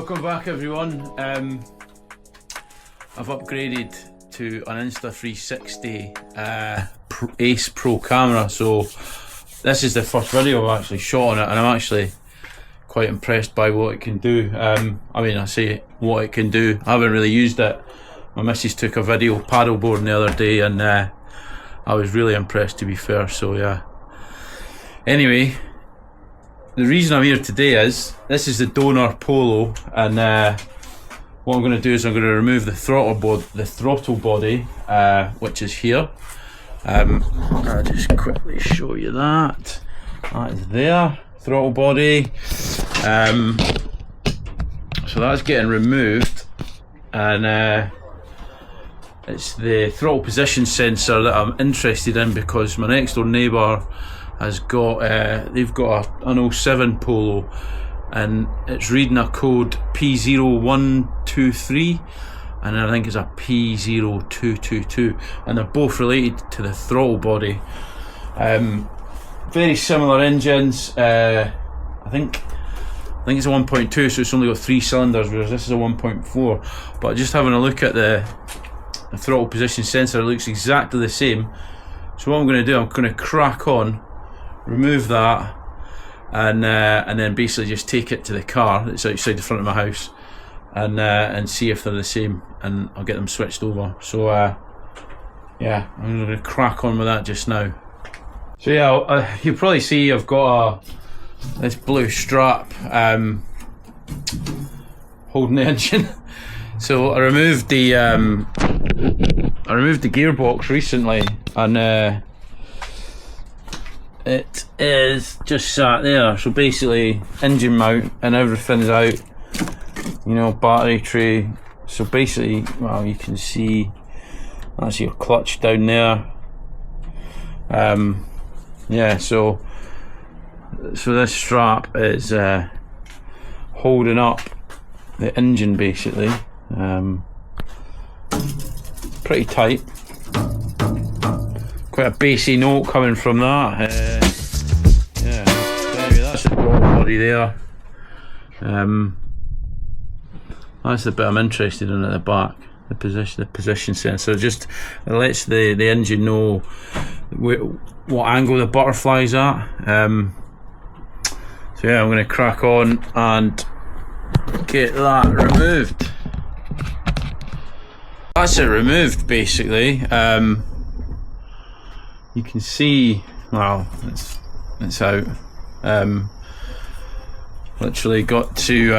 Welcome back everyone. I've upgraded to an Insta360 Ace Pro camera, so this is the first video I've actually shot on it, and I'm actually quite impressed by what it can do. I mean, I say what it can do, I haven't really used it. My missus took a video paddleboarding the other day and I was really impressed, to be fair, so yeah. Anyway, the reason I'm here today is, this is the donor Polo, and what I'm going to do is I'm going to remove the throttle body, which is here. I'll just quickly show you that. That is there, throttle body. So that's getting removed, and it's the throttle position sensor that I'm interested in, because my next door neighbour has got they've got an 07 Polo, and it's reading a code P0123, and I think it's a P0222, and they're both related to the throttle body. Very similar engines. I think it's a 1.2, so it's only got 3 cylinders, whereas this is a 1.4. But just having a look at the throttle position sensor, it looks exactly the same. So what I'm going to do, I'm going to crack on, remove that, and then basically just take it to the car that's outside the front of my house, and see if they're the same, and I'll get them switched over. So yeah, I'm going to crack on with that just now. So yeah, you'll probably see I've got this blue strap holding the engine. So I removed the gearbox recently, and it is just sat there. So basically, engine mount and everything's out, you know, battery tray. So basically, well, you can see that's your clutch down there. Yeah, so this strap is holding up the engine basically. Pretty tight. Quite a bassy note coming from that. Yeah, so anyway, that's the throttle body there. That's the bit I'm interested in at the back. The position sensor just lets the engine know what angle the butterfly's at. So yeah, I'm going to crack on and get that removed. That's it removed basically. You can see, well, it's out. Literally got to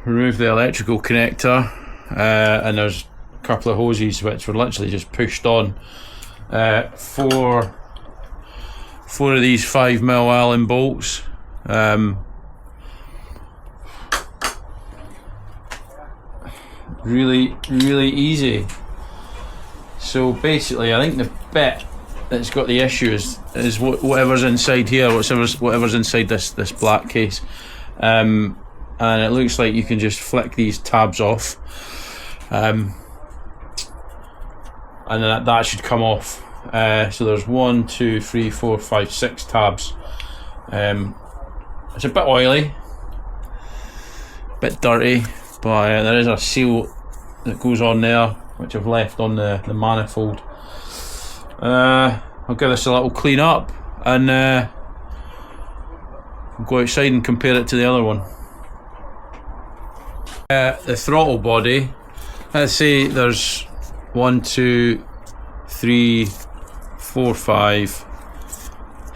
remove the electrical connector, and there's a couple of hoses which were literally just pushed on. Four of these 5mm Allen bolts. Really easy. So basically, I think the bit that's got the issue is whatever's inside here, whatever's inside this black case, and it looks like you can just flick these tabs off, and then that should come off. So there's 1, 2, 3, 4, 5, 6 tabs. It's a bit oily, a bit dirty, but there is a seal that goes on there, which I've left on the manifold. I'll give this a little clean up, and go outside and compare it to the other one. The throttle body, let's say there's 1, 2, 3, 4, 5,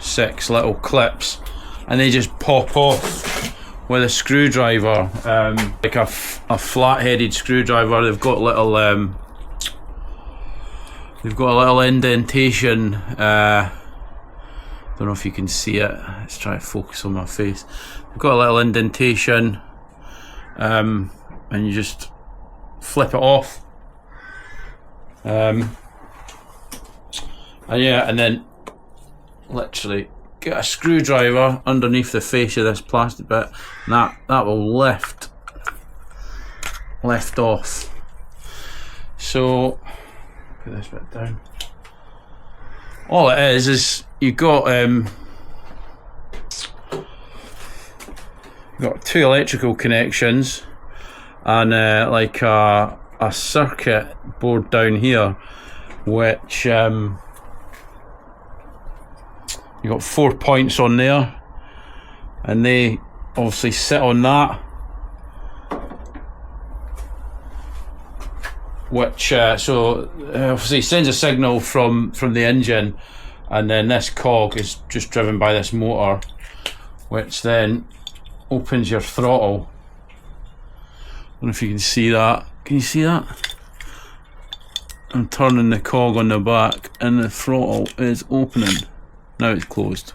6 little clips, and they just pop off with a screwdriver, like a flat-headed screwdriver. They've got a little indentation. Don't know if you can see it. Let's try to focus on my face. They've got a little indentation, and you just flip it off. And yeah, and then literally get a screwdriver underneath the face of this plastic bit, and that will lift off. So put this bit down. All it is you got got two electrical connections and like a circuit board down here, which you got 4 points on there, and they obviously sit on that, which so obviously sends a signal from the engine, and then this cog is just driven by this motor, which then opens your throttle. I don't know if you can see that. Can you see that? I'm turning the cog on the back and the throttle is opening. Now it's closed.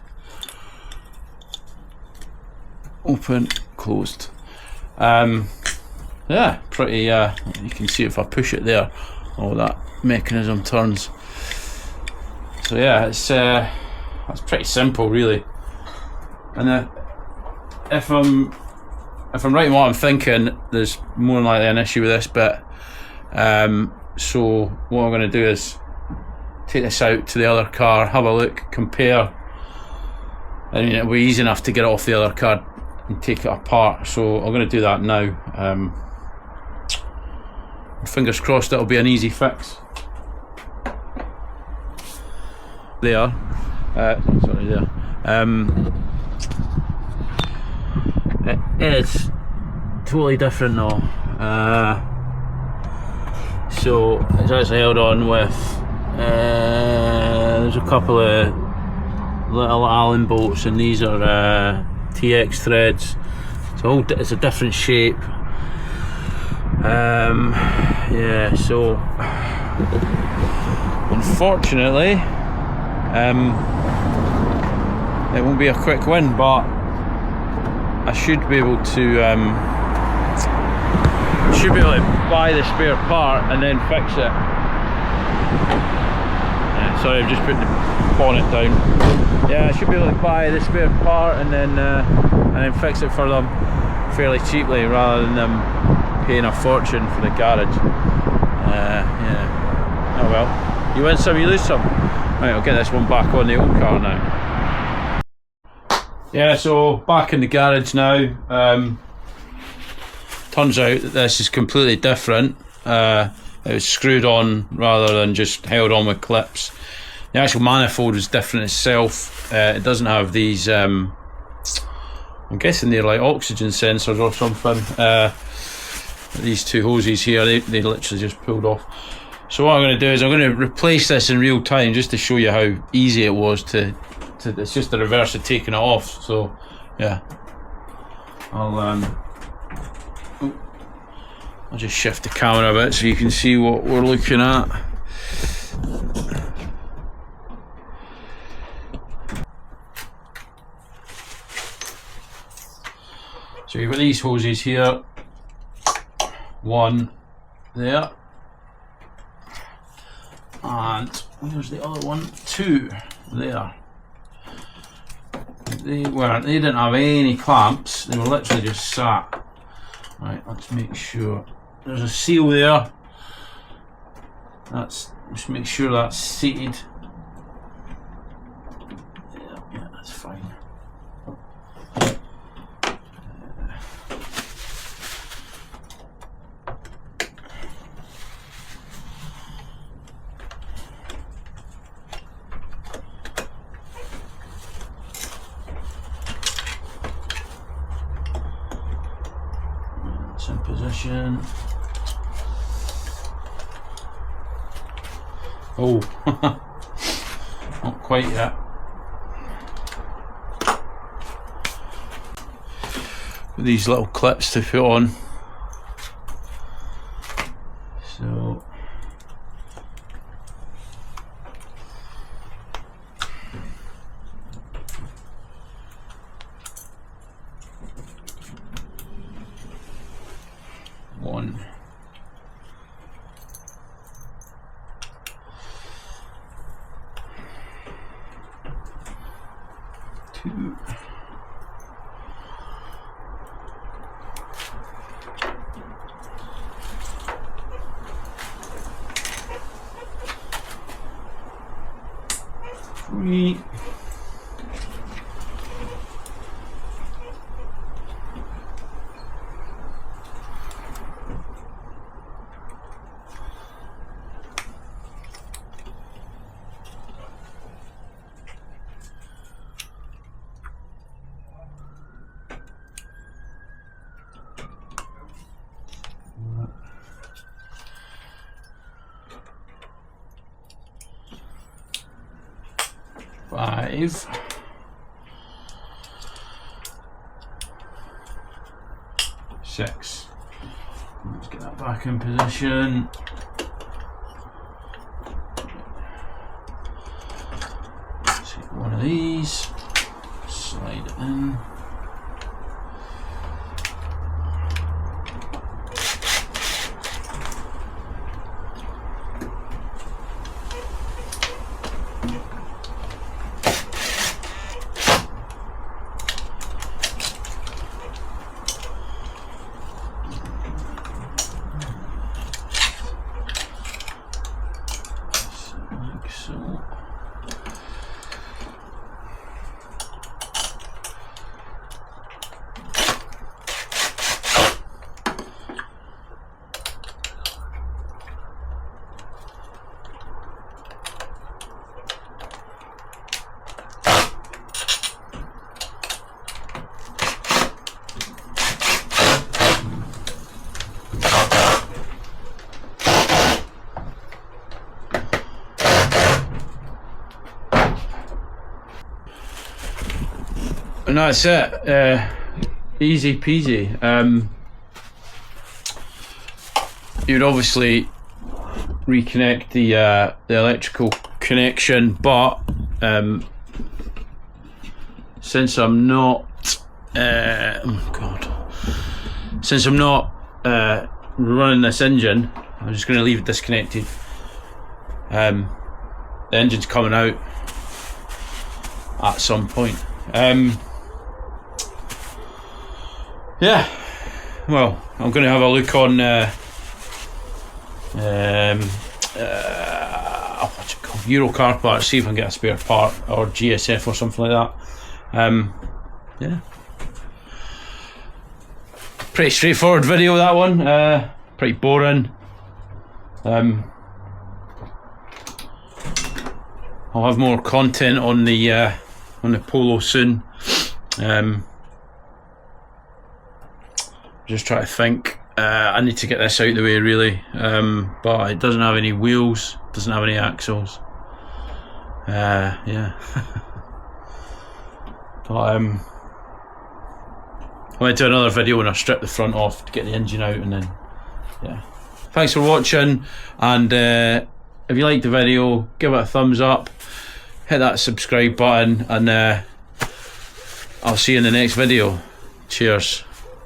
Open, closed. Yeah, pretty, you can see if I push it there, all that mechanism turns. So yeah, it's that's pretty simple really. And if I'm right in what I'm thinking, there's more than likely an issue with this bit. So what I'm going to do is take this out to the other car, have a look, compare. I mean, it'll be easy enough to get it off the other car and take it apart. So I'm going to do that now. Fingers crossed it'll be an easy fix. There, sorry there. It is totally different now. So it's actually held on with there's a couple of little Allen bolts, and these are TX threads. It's a different shape. Yeah, so unfortunately it won't be a quick win, but I should be able to buy the spare part and then fix it. Sorry, I've just put the bonnet down. Yeah, I should be able to buy the spare part and then fix it for them fairly cheaply, rather than them paying a fortune for the garage. Yeah. Oh well, you win some, you lose some. Right, I'll get this one back on the old car now. Yeah, so back in the garage now. Turns out that this is completely different. It was screwed on rather than just held on with clips. The actual manifold is different itself. It doesn't have these, I'm guessing they're like oxygen sensors or something. These two hoses here, they literally just pulled off. So what I'm going to do is I'm going to replace this in real time, just to show you how easy it was to it's just the reverse of taking it off. So yeah, I'll just shift the camera a bit so you can see what we're looking at. So you've got these hoses here, one there, and where's the other one? Two there. They didn't have any clamps, they were literally just sat. Right, let's make sure. There's a seal there. Just make sure that's seated. Yeah, that's fine. It's in position. Oh, not quite yet. These little clips to put on. So one. Two. Three. 5, 6. Let's get that back in position. Take one of these, slide it in. And that's it, easy peasy. You'd obviously reconnect the electrical connection, but since I'm not since I'm not running this engine, I'm just going to leave it disconnected. The engine's coming out at some point. Yeah, well, I'm going to have a look on what's it called, Euro car parts, see if I can get a spare part, or GSF or something like that. Yeah, pretty straightforward video, that one. Pretty boring. I'll have more content on the Polo soon. Just try to think. I need to get this out of the way, really. But it doesn't have any wheels, doesn't have any axles. Yeah. But I might do another video when I strip the front off to get the engine out, and then yeah. Thanks for watching, and if you liked the video, give it a thumbs up, hit that subscribe button, and I'll see you in the next video. Cheers.